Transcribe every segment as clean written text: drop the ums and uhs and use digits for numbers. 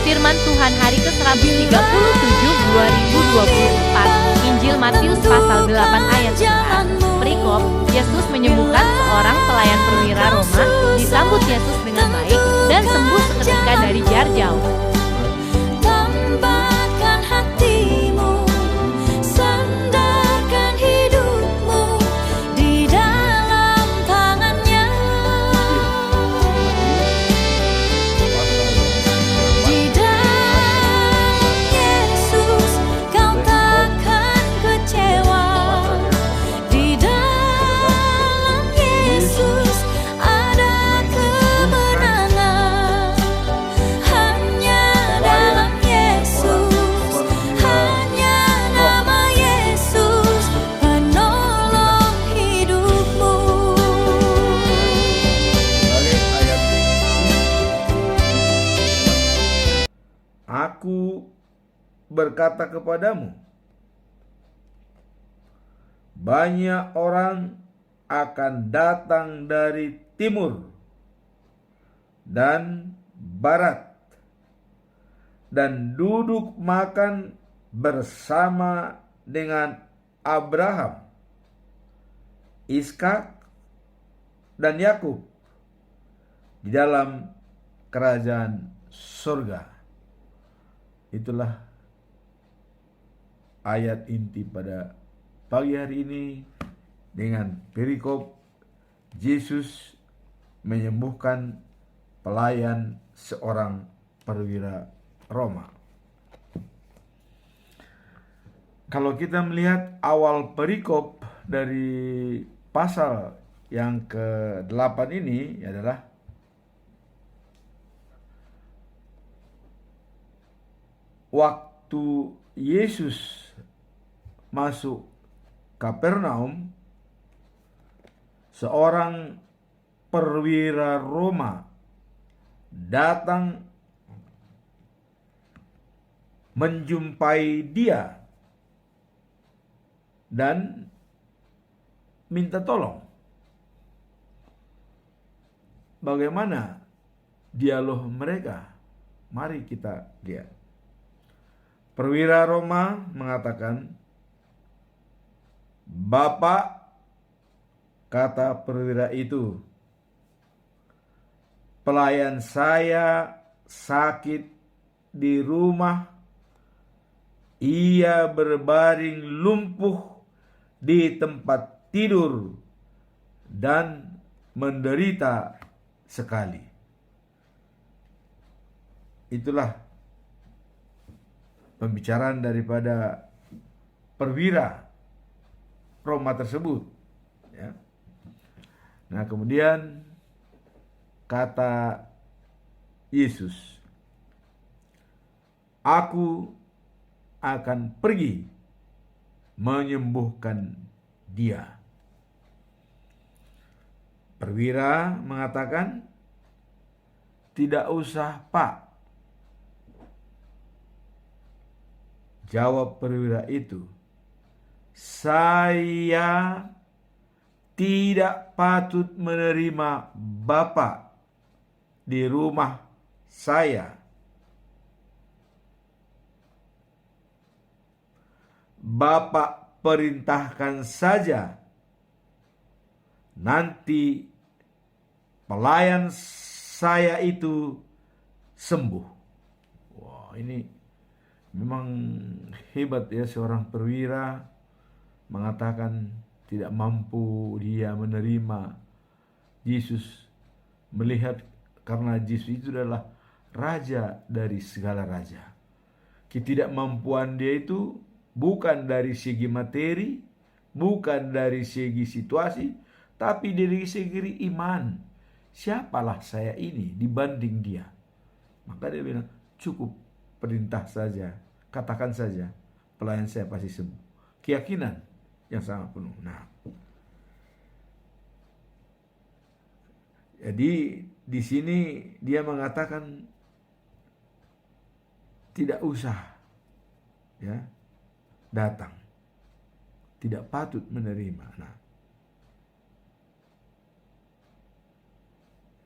Firman Tuhan hari ke-137 2024, Injil Matius pasal 8 ayat 11. Perikop, Yesus menyembuhkan seorang pelayan perwira Roma, disambut Yesus dengan baik dan sembuh seketika dari jarak jauh. Tambahkan hatimu, sandarkan hidupmu di dalam tangannya. Di dalam Yesus kau takkan kecewa. Di dalam Yesus ada kemenangan. Hanya dalam Yesus, hanya nama Yesus penolong hidupmu. Aku berkata kepadamu, banyak orang akan datang dari timur dan barat dan duduk makan bersama dengan Abraham, Ishak, dan Yakub di dalam kerajaan surga. Itulah ayat inti pada pagi hari ini dengan perikop Yesus menyembuhkan pelayan seorang perwira Roma. Kalau kita melihat awal perikop dari pasal yang ke-8 ini adalah waktu Yesus masuk Kapernaum, seorang perwira Roma datang menjumpai dia dan minta tolong. Bagaimana dialog mereka? Mari kita lihat. Perwira Roma mengatakan, "Bapak," kata perwira itu, "pelayan saya sakit di rumah. Ia berbaring lumpuh di tempat tidur dan menderita sekali." Itulah pembicaraan daripada perwira Roma tersebut, ya. Nah, kemudian kata Yesus, "Aku akan pergi menyembuhkan dia." Perwira mengatakan, "Tidak usah, Pak." Jawab perwira itu, "Saya tidak patut menerima Bapak di rumah saya. Bapak perintahkan saja, nanti pelayan saya itu sembuh." Wah, ini memang hebat ya, seorang perwira mengatakan tidak mampu dia menerima Yesus, melihat karena Yesus itu adalah raja dari segala raja. Ketidakmampuan dia itu bukan dari segi materi, bukan dari segi situasi, tapi dari segi iman. Siapalah saya ini dibanding dia? Maka dia bilang, "Cukup, perintah saja, katakan saja, pelayan saya pasti sembuh." Keyakinan yang sangat penuh. Nah, jadi di sini dia mengatakan tidak usah, ya, datang, tidak patut menerima. Nah,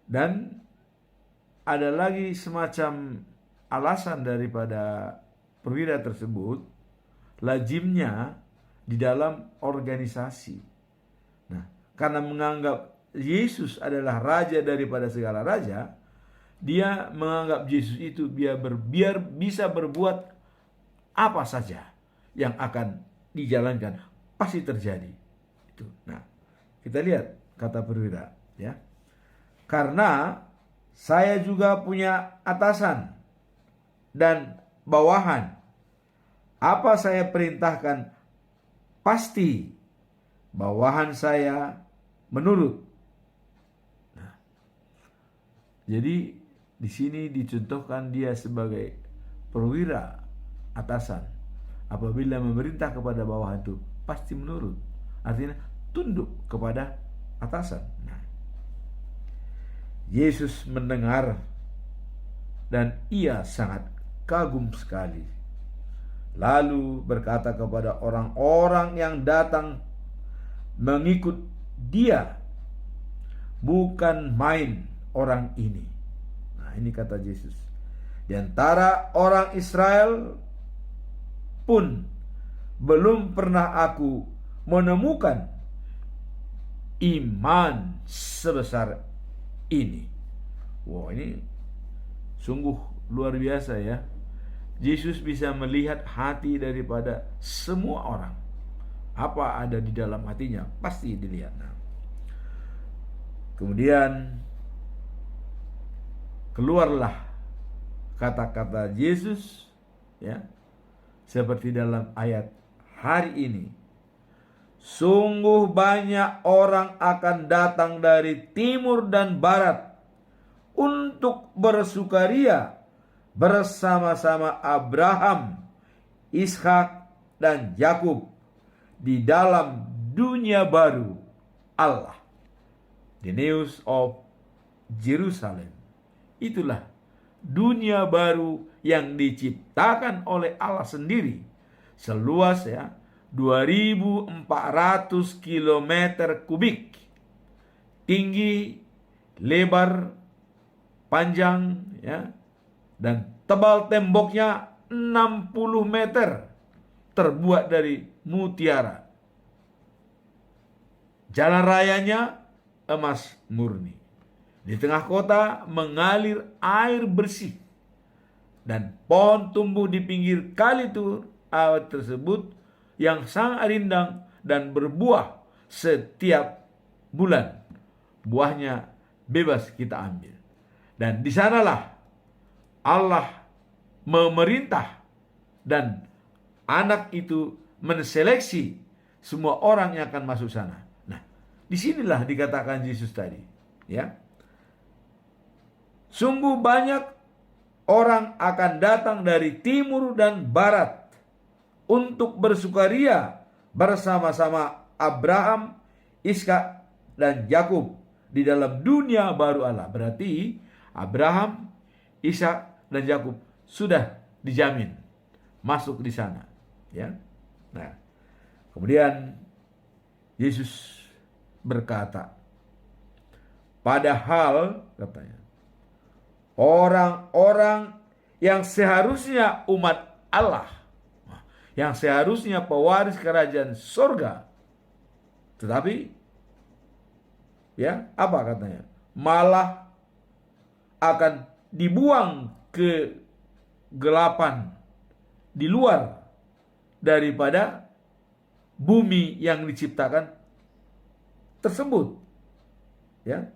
dan ada lagi semacam alasan daripada perwira tersebut, lazimnya di dalam organisasi. Nah, karena menganggap Yesus adalah raja daripada segala raja, dia menganggap Yesus itu biar bisa berbuat apa saja yang akan dijalankan, pasti terjadi. Itu. Nah, kita lihat kata perwira, ya. Karena saya juga punya atasan dan bawahan. Apa saya perintahkan, pasti bawahan saya menurut. Nah, jadi di sini dicontohkan dia sebagai perwira atasan. Apabila memerintah kepada bawahan itu pasti menurut. Artinya tunduk kepada atasan. Nah, Yesus mendengar dan ia sangat kagum sekali. Lalu berkata kepada orang-orang yang datang mengikut dia, bukan main orang ini. Nah, ini kata Yesus. Di antara orang Israel pun belum pernah aku menemukan iman sebesar ini. Wah, ini sungguh luar biasa ya. Yesus bisa melihat hati daripada semua orang. Apa ada di dalam hatinya pasti dilihat. Nah, kemudian keluarlah kata-kata Yesus, ya, seperti dalam ayat hari ini. Sungguh banyak orang akan datang dari timur dan barat untuk bersukaria bersama-sama Abraham, Ishak, dan Yakub di dalam dunia baru Allah, the news of Jerusalem. Itulah dunia baru yang diciptakan oleh Allah sendiri, seluas 2.400 km kubik, tinggi, lebar, panjang, dan tebal temboknya 60 meter, terbuat dari mutiara. Jalan rayanya emas murni. Di tengah kota mengalir air bersih, dan pohon tumbuh di pinggir kali tersebut yang sangat rindang dan berbuah setiap bulan. Buahnya bebas kita ambil. Dan di sanalah Allah memerintah, dan anak itu menseleksi semua orang yang akan masuk sana. Nah, disinilah dikatakan Yesus tadi, ya. Sungguh banyak orang akan datang dari timur dan barat untuk bersukaria bersama-sama Abraham, Ishak, dan Yakub di dalam dunia baru Allah. Berarti Abraham, Ishak, dan Yakub sudah dijamin masuk di sana, ya. Nah, kemudian Yesus berkata, padahal katanya, orang-orang yang seharusnya umat Allah, yang seharusnya pewaris kerajaan surga, tetapi apa katanya? Malah akan dibuang ke gelapan di luar daripada bumi yang diciptakan tersebut, ya.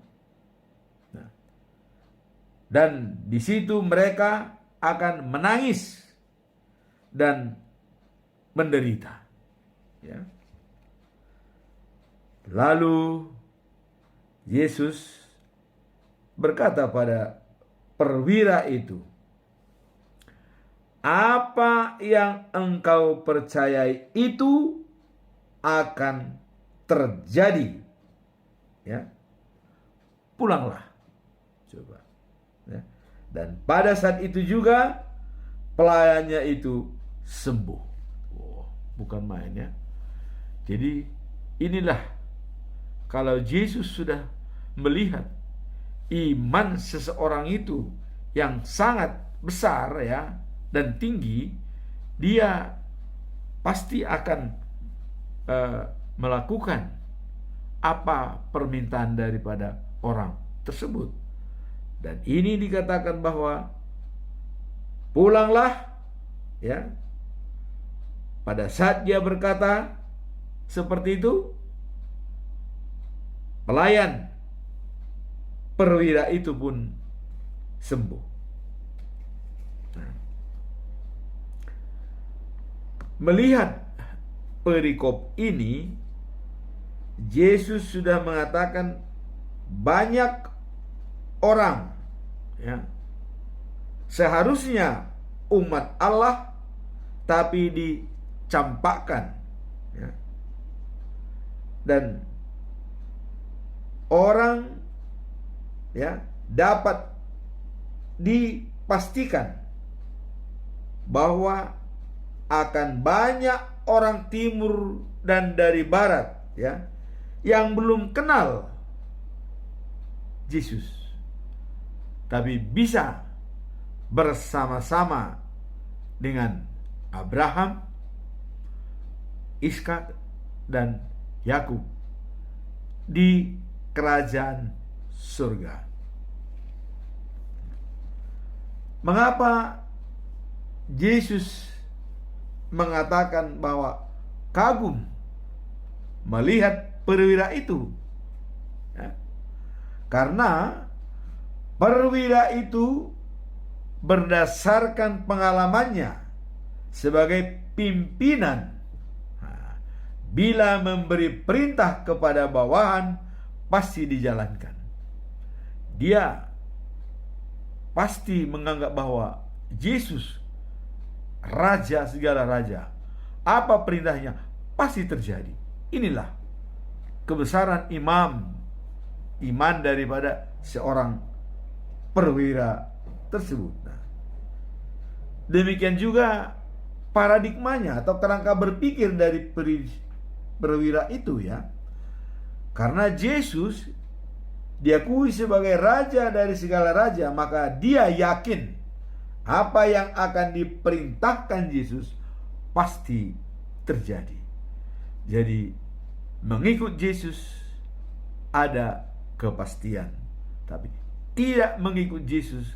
Nah, dan di situ mereka akan menangis dan menderita, ya. Lalu Yesus berkata pada perwira itu, apa yang engkau percayai itu akan terjadi, ya. Pulanglah, coba, ya. Dan pada saat itu juga pelayannya itu sembuh. Oh, bukan main, ya. Jadi inilah, kalau Yesus sudah melihat iman seseorang itu yang sangat besar ya dan tinggi, dia pasti akan melakukan apa permintaan daripada orang tersebut. Dan ini dikatakan bahwa pulanglah ya. Pada saat dia berkata seperti itu, pelayan perwira itu pun sembuh. Nah, melihat perikop ini, Yesus sudah mengatakan banyak orang ya seharusnya umat Allah tapi dicampakkan ya. Dan orang ya dapat dipastikan bahwa akan banyak orang timur dan dari barat ya yang belum kenal Yesus, tapi bisa bersama-sama dengan Abraham, Ishak, dan Yakub di kerajaan surga. Mengapa Yesus mengatakan bahwa kagum melihat perwira itu? Ya. Karena perwira itu berdasarkan pengalamannya sebagai pimpinan, bila memberi perintah kepada bawahan pasti dijalankan. Dia pasti menganggap bahwa Yesus raja segala raja. Apa perintahnya pasti terjadi. Inilah kebesaran iman daripada seorang perwira tersebut. Nah, demikian juga paradigmanya atau kerangka berpikir dari perwira itu ya. Karena Yesus diakui sebagai raja dari segala raja, maka dia yakin apa yang akan diperintahkan Yesus pasti terjadi. Jadi mengikut Yesus ada kepastian, tapi tidak mengikut Yesus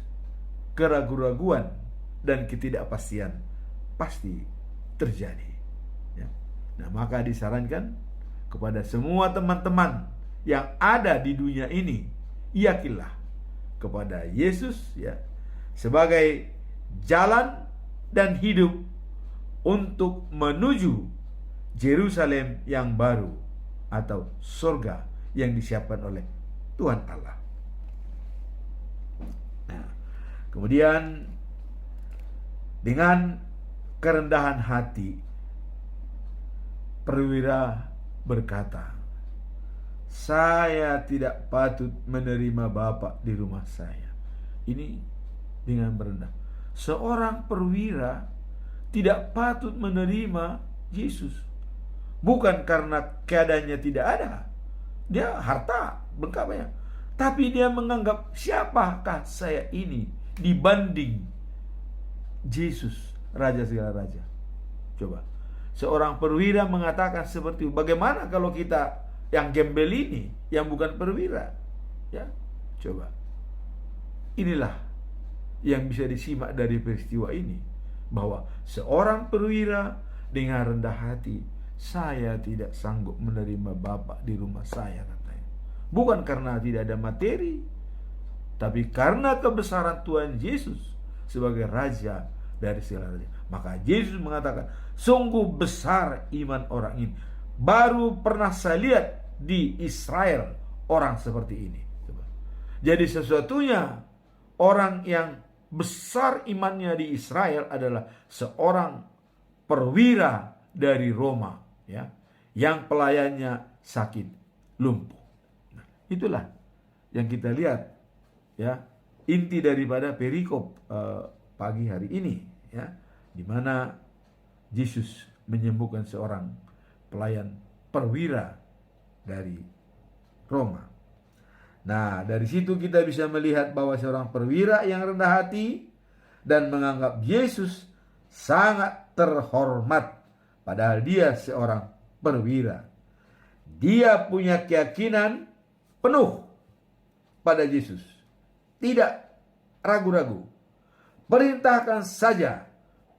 keraguan-raguan dan ketidakpastian pasti terjadi ya. Nah, maka disarankan kepada semua teman-teman yang ada di dunia ini, yakinlah kepada Yesus ya sebagai jalan dan hidup untuk menuju Yerusalem yang baru atau surga yang disiapkan oleh Tuhan Allah. Nah, kemudian dengan kerendahan hati perwira berkata, saya tidak patut menerima Bapak di rumah saya. Ini dengan berendah. Seorang perwira tidak patut menerima Yesus. Bukan karena keadaannya tidak ada, dia harta lengkap banyak, tapi dia menganggap siapakah saya ini dibanding Yesus, raja segala raja. Coba, seorang perwira mengatakan seperti itu. Bagaimana kalau kita yang gembel ini, yang bukan perwira? Ya, coba. Inilah yang bisa disimak dari peristiwa ini, bahwa seorang perwira dengan rendah hati, saya tidak sanggup menerima Bapak di rumah saya, katanya. Bukan karena tidak ada materi, tapi karena kebesaran Tuhan Yesus sebagai raja dari segala raja. Maka Yesus mengatakan, sungguh besar iman orang ini. Baru pernah saya lihat di Israel orang seperti ini. Coba. Jadi sesuatunya orang yang besar imannya di Israel adalah seorang perwira dari Roma ya, yang pelayannya sakit lumpuh. Nah, itulah yang kita lihat ya, inti daripada perikop pagi hari ini ya, di mana Yesus menyembuhkan seorang pelayan perwira dari Roma. Nah, dari situ kita bisa melihat bahwa seorang perwira yang rendah hati dan menganggap Yesus sangat terhormat, padahal dia seorang perwira. Dia punya keyakinan penuh pada Yesus, tidak ragu-ragu. Perintahkan saja,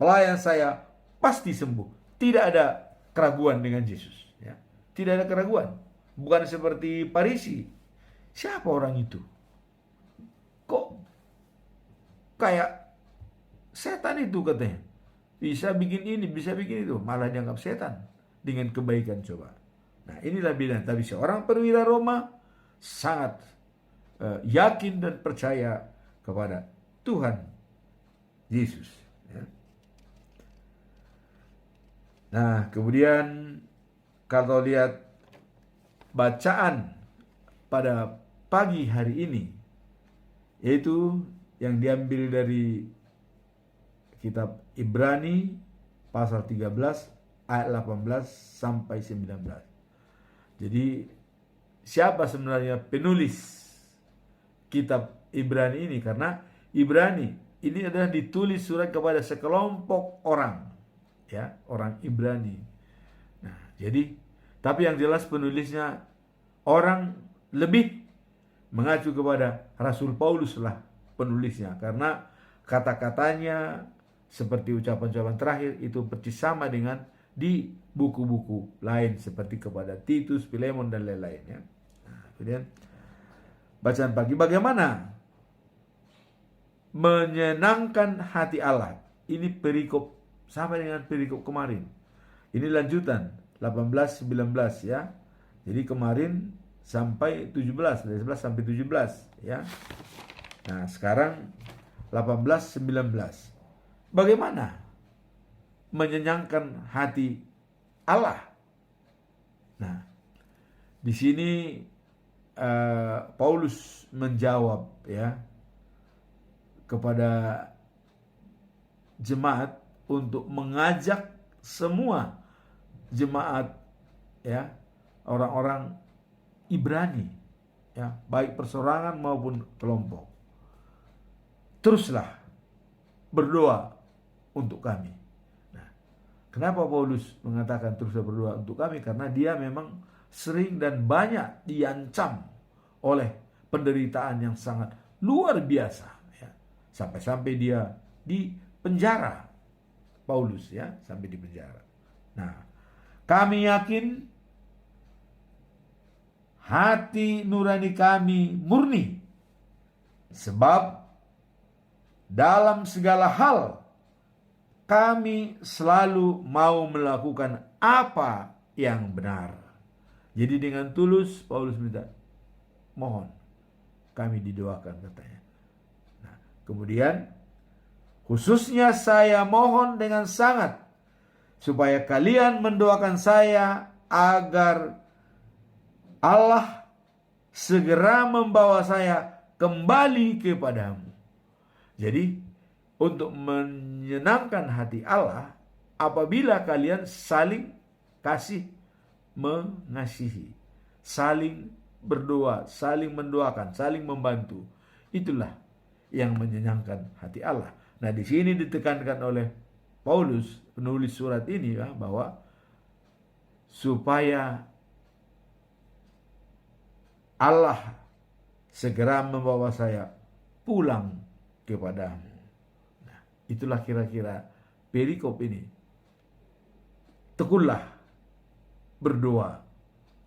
pelayan saya pasti sembuh. Tidak ada keraguan dengan Yesus, ya. Tidak ada keraguan. Bukan seperti Farisi. Siapa orang itu? Kok kayak setan itu katanya? Bisa bikin ini, bisa bikin itu. Malah dianggap setan dengan kebaikan coba. Nah, inilah bedanya. Tapi seorang perwira Roma sangat yakin dan percaya kepada Tuhan Yesus, ya. Nah, kemudian kalau lihat bacaan pada pagi hari ini, yaitu yang diambil dari kitab Ibrani pasal 13 ayat 18 sampai 19. Jadi siapa sebenarnya penulis kitab Ibrani ini? Karena Ibrani ini adalah ditulis surat kepada sekelompok orang, ya, orang Ibrani. Nah, jadi tapi yang jelas penulisnya orang lebih mengacu kepada Rasul Paulus lah penulisnya, karena kata-katanya seperti ucapan-ucapan terakhir itu persis sama dengan di buku-buku lain seperti kepada Titus, Filemon dan lain-lainnya. Nah, kemudian bacaan pagi, bagaimana menyenangkan hati Allah. Ini perikop sama dengan perikop kemarin. Ini lanjutan 18-19, ya. Jadi kemarin sampai 17, dari 11 sampai 17, ya. Nah, sekarang 18-19. Bagaimana menyenangkan hati Allah? Nah, di sini Paulus menjawab, ya, kepada jemaat untuk mengajak semua jemaat, ya, orang-orang Ibrani, ya, baik persorangan maupun kelompok. Teruslah berdoa untuk kami. Nah, kenapa Paulus mengatakan teruslah berdoa untuk kami? Karena dia memang sering dan banyak diancam oleh penderitaan yang sangat luar biasa, ya. Sampai-sampai dia di penjara, Paulus, ya, sampai di penjara. Nah, kami yakin hati nurani kami murni, sebab dalam segala hal kami selalu mau melakukan apa yang benar. Jadi dengan tulus Paulus minta, mohon kami didoakan, katanya. Nah, kemudian khususnya saya mohon dengan sangat supaya kalian mendoakan saya agar Allah segera membawa saya kembali kepadamu. Jadi untuk menyenangkan hati Allah, apabila kalian saling kasih mengasihi, saling berdoa, saling mendoakan, saling membantu, itulah yang menyenangkan hati Allah. Nah, di sini ditekankan oleh Paulus, penulis surat ini, ya, bahwa supaya Allah segera membawa saya pulang kepadamu. Nah, itulah kira-kira perikop ini. Tekunlah berdoa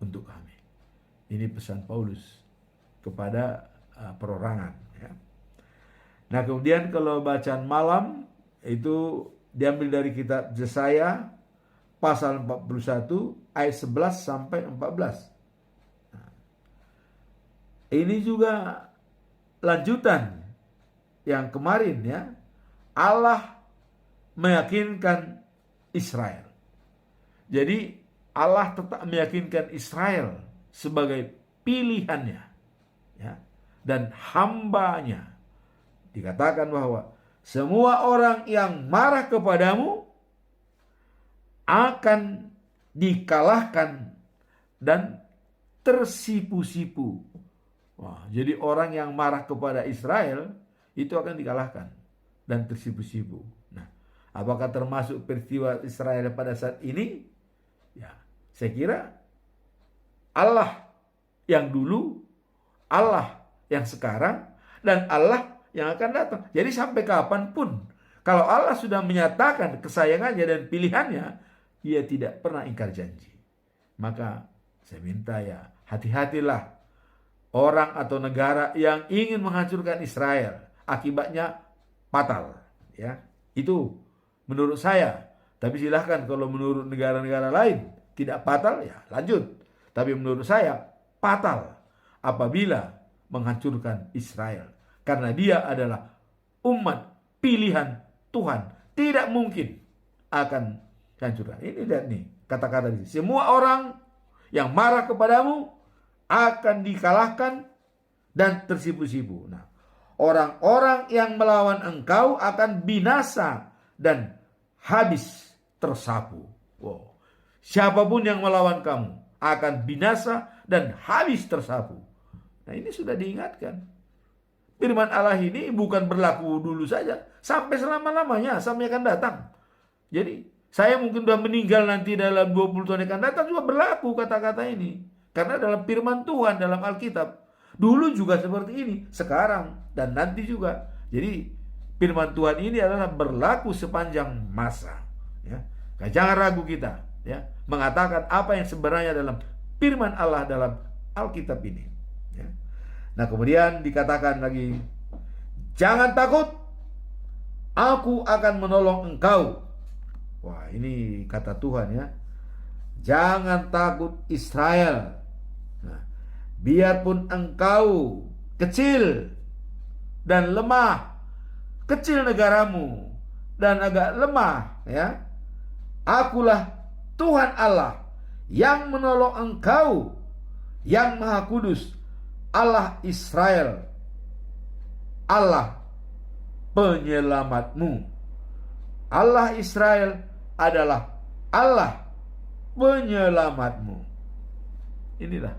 untuk kami. Ini pesan Paulus kepada perorangan, ya. Nah, kemudian kalau bacaan malam itu diambil dari kitab Yesaya pasal 41 ayat 11 sampai 14. Nah, ini juga lanjutan yang kemarin, ya. Allah meyakinkan Israel. Jadi Allah tetap meyakinkan Israel sebagai pilihannya, ya, dan hambanya. Dikatakan bahwa semua orang yang marah kepadamu akan dikalahkan dan tersipu-sipu. Wah, jadi orang yang marah kepada Israel itu akan dikalahkan. dan tersipu-sipu. Nah, apakah termasuk peristiwa Israel pada saat ini? Ya, saya kira Allah yang dulu, Allah yang sekarang, dan Allah yang akan datang. Jadi sampai kapanpun, kalau Allah sudah menyatakan kesayangannya dan pilihannya, Dia tidak pernah ingkar janji. Maka saya minta ya, hati-hatilah orang atau negara yang ingin menghancurkan Israel. Akibatnya fatal. Ya, itu menurut saya. Tapi silahkan kalau menurut negara-negara lain tidak fatal, ya lanjut. Tapi menurut saya fatal apabila menghancurkan Israel. Karena dia adalah umat pilihan Tuhan. Tidak mungkin akan hancurkan. Ini lihat nih kata-kata ini. Semua orang yang marah kepadamu akan dikalahkan dan tersipu-sipu. Nah, orang-orang yang melawan engkau akan binasa dan habis tersapu. Wow. Siapapun yang melawan kamu akan binasa dan habis tersapu. Nah, ini sudah diingatkan. Firman Allah ini bukan berlaku dulu saja, sampai selama-lamanya, sampai akan datang. Jadi, saya mungkin sudah meninggal nanti dalam 20 tahun akan datang juga berlaku kata-kata ini. Karena dalam firman Tuhan, dalam Alkitab. Dulu juga seperti ini, sekarang, dan nanti juga. Jadi, firman Tuhan ini adalah berlaku sepanjang masa. Ya. Jangan ragu kita, ya, mengatakan apa yang sebenarnya dalam firman Allah dalam Alkitab ini. Ya. Nah, kemudian dikatakan lagi, jangan takut, aku akan menolong engkau. Wah, ini kata Tuhan ya. Jangan takut Israel. Nah, biarpun engkau kecil dan lemah, kecil negaramu dan agak lemah, ya. Akulah Tuhan Allah yang menolong engkau, yang Maha Kudus, Allah Israel, Allah penyelamatmu. Allah Israel adalah Allah penyelamatmu. Inilah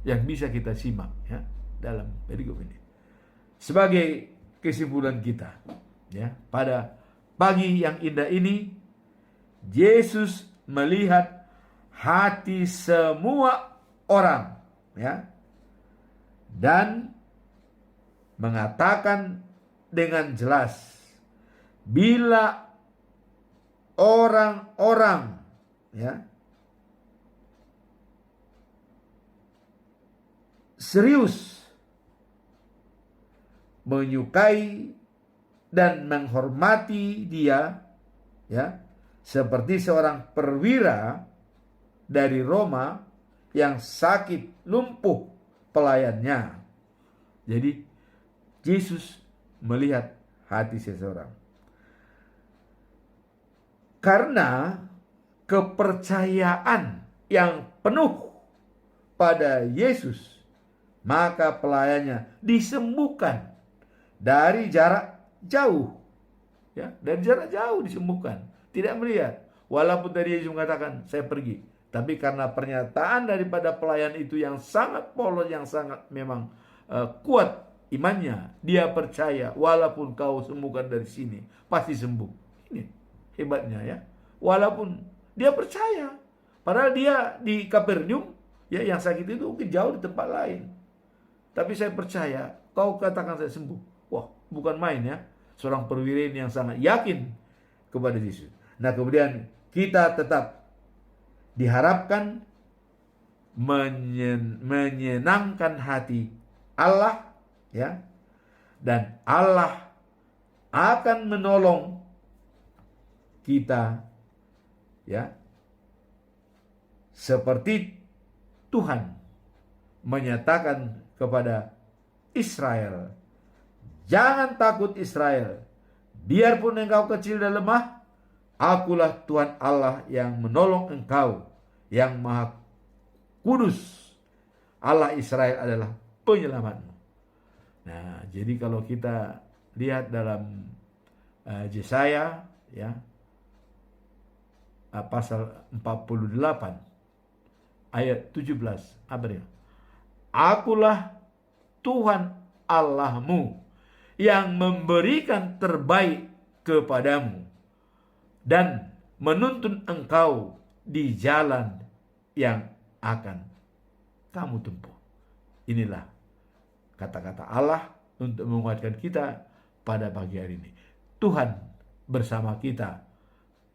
yang bisa kita simak ya dalam perikop ini. Sebagai kesimpulan kita ya, pada pagi yang indah ini, Yesus melihat hati semua orang ya, dan mengatakan dengan jelas, bila orang-orang ya serius menyukai dan menghormati dia ya, seperti seorang perwira dari Roma yang sakit lumpuh pelayannya. Jadi Yesus melihat hati seseorang. Karena kepercayaan yang penuh pada Yesus, maka pelayannya disembuhkan dari jarak jauh. Ya, dari jarak jauh disembuhkan. Tidak melihat. Walaupun tadi Yesus mengatakan, saya pergi. Tapi karena pernyataan daripada pelayan itu yang sangat polos, yang sangat memang kuat imannya, dia percaya walaupun kau sembuhkan dari sini, pasti sembuh. Ini hebatnya ya. Walaupun dia percaya, padahal dia di Kapernaum ya, yang sakit itu mungkin jauh di tempat lain. Tapi saya percaya, kau katakan saya sembuh. Wah, bukan main ya. Seorang perwira yang sangat yakin kepada Yesus. Nah, kemudian kita tetap diharapkan menyenangkan hati Allah ya, dan Allah akan menolong kita ya, seperti Tuhan menyatakan kepada Israel, jangan takut Israel, biarpun engkau kecil dan lemah, akulah Tuhan Allah yang menolong engkau, yang Maha Kudus, Allah Israel adalah penyelamatmu. Nah, jadi kalau kita lihat dalam Yesaya ya, pasal 48 ayat 17, apa dia? Akulah Tuhan Allahmu yang memberikan terbaik kepadamu dan menuntun engkau di jalan yang akan kamu tempuh. Inilah kata-kata Allah untuk menguatkan kita pada pagi hari ini. Tuhan bersama kita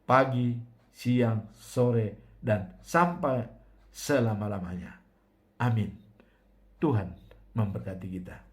pagi, siang, sore, dan sampai selama-lamanya. Amin. Tuhan memberkati kita.